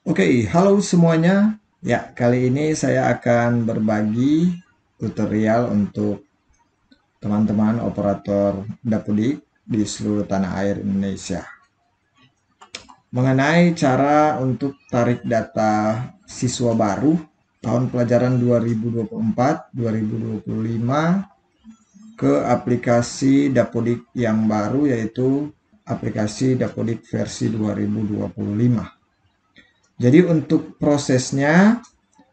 Oke, halo semuanya. Ya, kali ini saya akan berbagi tutorial untuk teman-teman operator Dapodik di seluruh tanah air Indonesia. Mengenai cara untuk tarik data siswa baru tahun pelajaran 2024-2025 ke aplikasi Dapodik yang baru, yaitu aplikasi Dapodik versi 2025. Jadi untuk prosesnya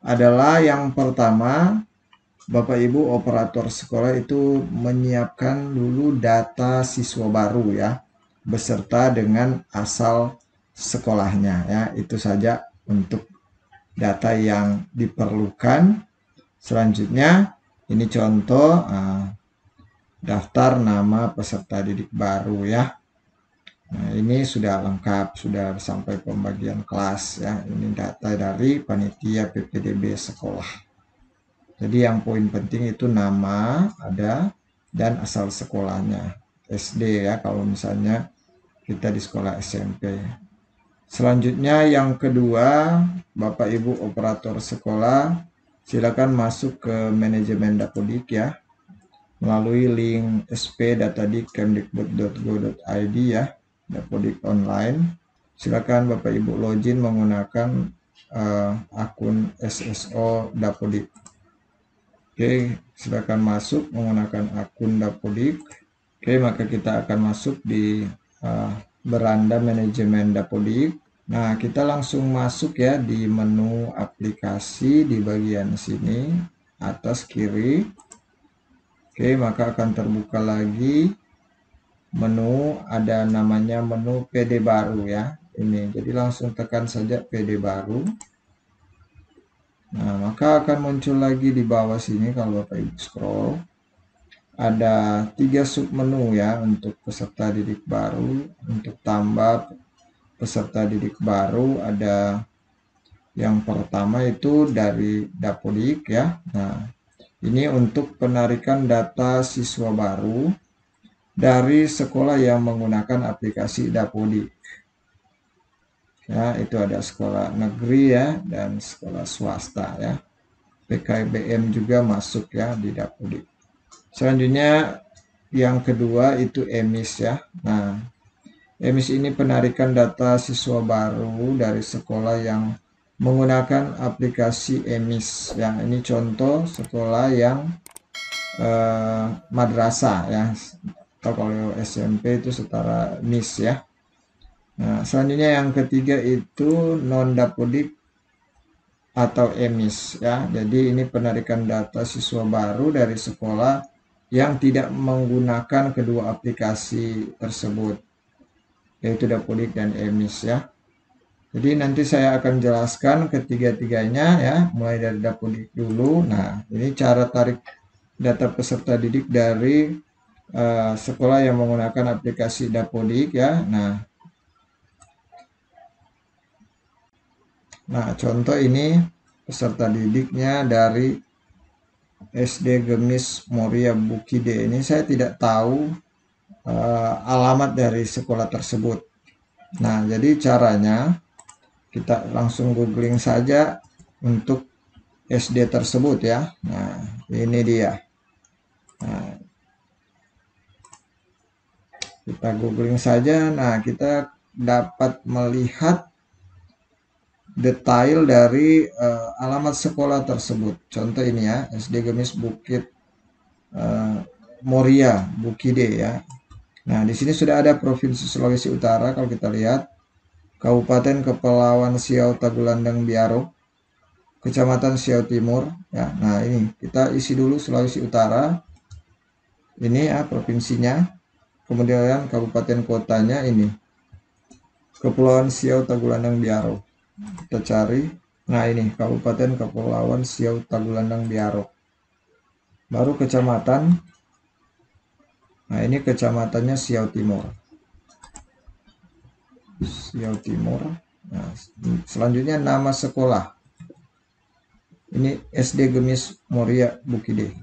adalah yang pertama, Bapak Ibu operator sekolah itu menyiapkan dulu data siswa baru ya, beserta dengan asal sekolahnya ya. Itu saja untuk data yang diperlukan. Selanjutnya, ini contoh daftar nama peserta didik baru ya. Nah, ini sudah lengkap, sudah sampai pembagian kelas ya. Ini data dari panitia PPDB sekolah. Jadi yang poin penting itu nama ada dan asal sekolahnya. SD ya kalau misalnya kita di sekolah SMP. Selanjutnya yang kedua, Bapak Ibu operator sekolah silakan masuk ke manajemen Dapodik ya melalui link sp.datadikemdikbud.go.id ya, Dapodik online. Silakan Bapak Ibu login menggunakan akun SSO Dapodik. Oke, silakan masuk menggunakan akun Dapodik. Oke, maka kita akan masuk di beranda manajemen Dapodik. Nah, kita langsung masuk ya di menu aplikasi di bagian sini, atas kiri. Oke, maka akan terbuka lagi menu, ada namanya menu PD baru ya. Ini, jadi langsung tekan saja PD baru. Nah, maka akan muncul lagi di bawah sini kalau Bapak Ibu scroll. Ada 3 submenu ya untuk peserta didik baru. Untuk tambah peserta didik baru ada yang pertama itu dari Dapodik ya. Nah, ini untuk penarikan data siswa baru dari sekolah yang menggunakan aplikasi Dapodik. Ya, itu ada sekolah negeri ya dan sekolah swasta ya. PKBM juga masuk ya di Dapodik. Selanjutnya yang kedua itu EMIS ya. Nah, EMIS ini penarikan data siswa baru dari sekolah yang menggunakan aplikasi EMIS. Yang ini contoh sekolah yang madrasah ya. Atau kalau SMP itu setara MIS ya. Nah, selanjutnya yang ketiga itu non-Dapodik atau EMIS ya. Jadi ini penarikan data siswa baru dari sekolah yang tidak menggunakan kedua aplikasi tersebut, yaitu Dapodik dan EMIS ya. Jadi nanti saya akan jelaskan ketiga-tiganya ya, mulai dari Dapodik dulu. Nah, ini cara tarik data peserta didik dari sekolah yang menggunakan aplikasi Dapodik ya. Nah, contoh ini peserta didiknya dari SD Gemis Moria Bukide. Ini saya tidak tahu alamat dari sekolah tersebut. Nah, jadi caranya kita langsung googling saja untuk SD tersebut ya. Nah, ini dia. Nah, kita googling saja. Nah, kita dapat melihat detail dari alamat sekolah tersebut. Contoh ini ya, SD Gemis Bukit Moria Bukide ya. Nah, di sini sudah ada Provinsi Sulawesi Utara kalau kita lihat. Kabupaten Kepulauan Siau Tagulandang Biaro, Kecamatan Siau Timur ya. Nah, ini kita isi dulu Sulawesi Utara. Ini ya provinsinya. Kemudian kabupaten kotanya ini. Kepulauan Siau Tagulandang Biaro. Kita cari. Nah, ini Kabupaten Kepulauan Siau Tagulandang Biaro. Baru kecamatan. Nah, ini kecamatannya Siau Timur. Siau Timur. Nah, selanjutnya nama sekolah. Ini SD Gemis Moria Bukide.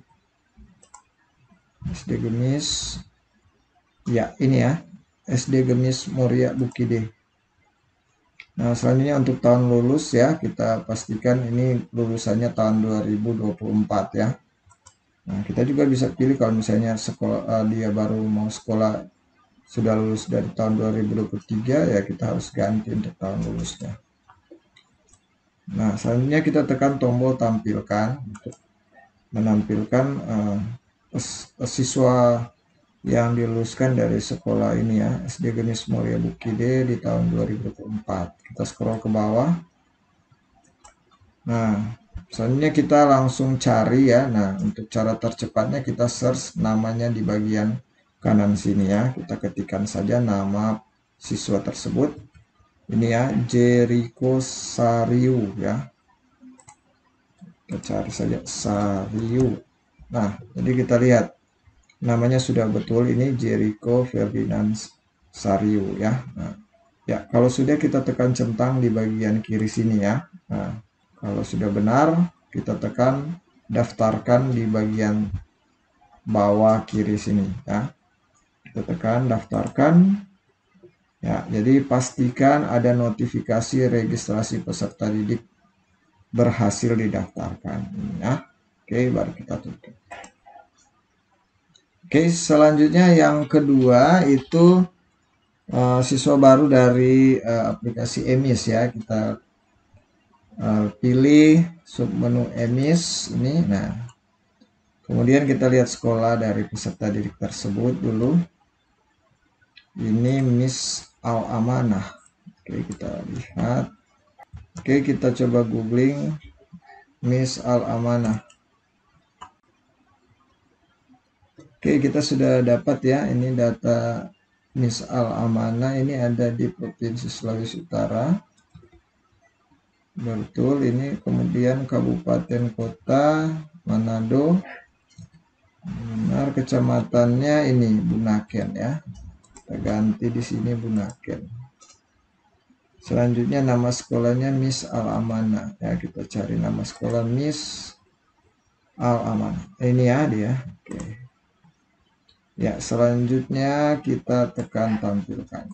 SD Gemis. Ya, ini ya. SD Gemis Moria Bukide. Nah, selanjutnya untuk tahun lulus ya, kita pastikan ini lulusannya tahun 2024 ya. Nah, kita juga bisa pilih kalau misalnya sekolah dia baru mau sekolah sudah lulus dari tahun 2023 ya, kita harus ganti untuk tahun lulusnya. Nah, selanjutnya kita tekan tombol tampilkan untuk menampilkan siswa yang diluluskan dari sekolah ini ya, SD Genis Mulia Bukide di tahun 2024. Kita scroll ke bawah. Nah, selanjutnya kita langsung cari ya. Nah, untuk cara tercepatnya kita search namanya di bagian kanan sini ya. Kita ketikkan saja nama siswa tersebut. Ini ya, Jericho Sariu ya. Kita cari saja Sariu. Nah, jadi kita lihat namanya sudah betul, ini Jericho Ferdinand Sariu ya. Nah, ya, kalau sudah kita tekan centang di bagian kiri sini ya. Nah, kalau sudah benar, kita tekan daftarkan di bagian bawah kiri sini ya. Kita tekan daftarkan. Ya, jadi pastikan ada notifikasi registrasi peserta didik berhasil didaftarkan ya. Oke, baru kita tutup. Oke, selanjutnya yang kedua itu siswa baru dari aplikasi EMIS ya. Kita pilih submenu EMIS ini. Nah, kemudian kita lihat sekolah dari peserta didik tersebut dulu. Ini Miss Al Amanah. Oke, kita lihat. Oke, kita coba googling Miss Al Amanah. Oke, kita sudah dapat ya, ini data Miss Al Amanah, ini ada di Provinsi Sulawesi Utara. Betul, ini kemudian kabupaten kota Manado. Benar, kecamatannya ini Bunaken ya. Kita ganti di sini Bunaken. Selanjutnya nama sekolahnya Miss Al Amanah ya, kita cari nama sekolah Miss Al Amanah. Ini ya dia. Oke. Ya, selanjutnya kita tekan tampilkan.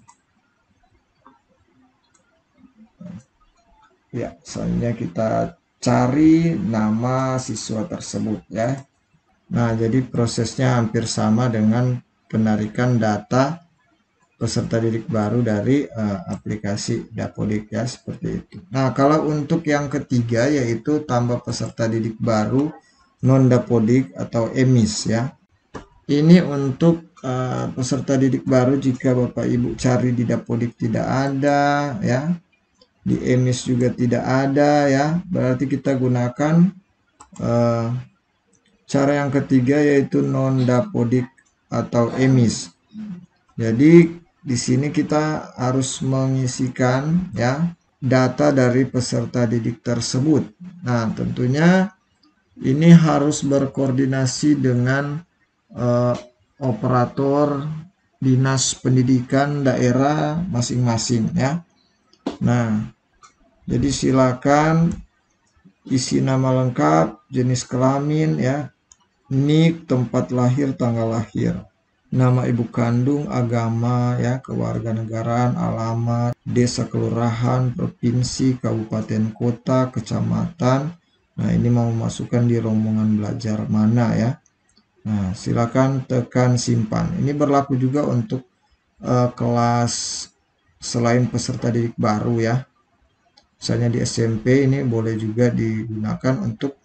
Ya, selanjutnya kita cari nama siswa tersebut ya. Nah, jadi prosesnya hampir sama dengan penarikan data peserta didik baru dari aplikasi Dapodik ya, seperti itu. Nah, kalau untuk yang ketiga yaitu tambah peserta didik baru non-Dapodik atau EMIS ya. Ini untuk peserta didik baru jika Bapak Ibu cari di Dapodik tidak ada ya. Di EMIS juga tidak ada ya. Berarti kita gunakan cara yang ketiga yaitu non-Dapodik atau EMIS. Jadi di sini kita harus mengisikan ya data dari peserta didik tersebut. Nah, tentunya ini harus berkoordinasi dengan operator dinas pendidikan daerah masing-masing ya. Nah, jadi silakan isi nama lengkap, jenis kelamin ya, nik, tempat lahir, tanggal lahir, nama ibu kandung, agama ya, kewarganegaraan, alamat, desa, kelurahan, provinsi, kabupaten, kota, kecamatan. Nah, ini mau masukkan di rombongan belajar mana ya. Nah, silakan tekan simpan. Ini berlaku juga untuk kelas selain peserta didik baru ya. Misalnya di SMP ini boleh juga digunakan untuk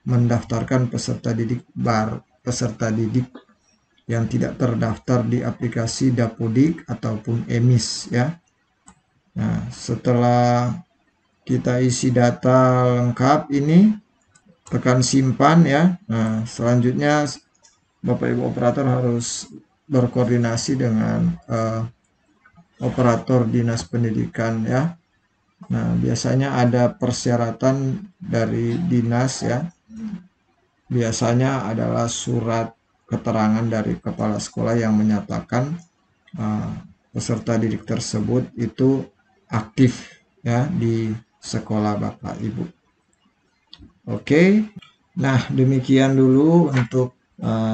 mendaftarkan peserta didik baru, peserta didik yang tidak terdaftar di aplikasi Dapodik ataupun EMIS ya. Nah, setelah kita isi data lengkap ini, tekan simpan ya. Nah, selanjutnya Bapak Ibu operator harus berkoordinasi dengan operator dinas pendidikan ya. Nah, biasanya ada persyaratan dari dinas ya. Biasanya adalah surat keterangan dari kepala sekolah yang menyatakan peserta didik tersebut itu aktif ya di sekolah Bapak Ibu. Oke. Nah, demikian dulu untuk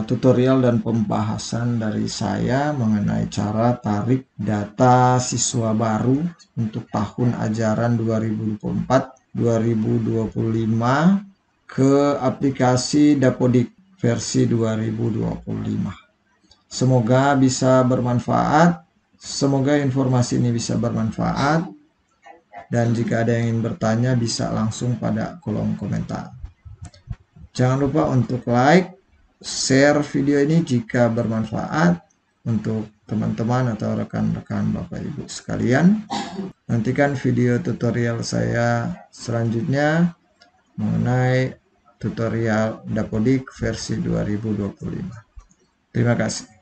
tutorial dan pembahasan dari saya mengenai cara tarik data siswa baru untuk tahun ajaran 2024-2025 ke aplikasi Dapodik versi 2025. Semoga bisa bermanfaat, semoga informasi ini bisa bermanfaat, dan jika ada yang ingin bertanya bisa langsung pada kolom komentar. Jangan lupa untuk like, share video ini jika bermanfaat untuk teman-teman atau rekan-rekan Bapak Ibu sekalian. Nantikan video tutorial saya selanjutnya mengenai tutorial Dapodik versi 2025. Terima kasih.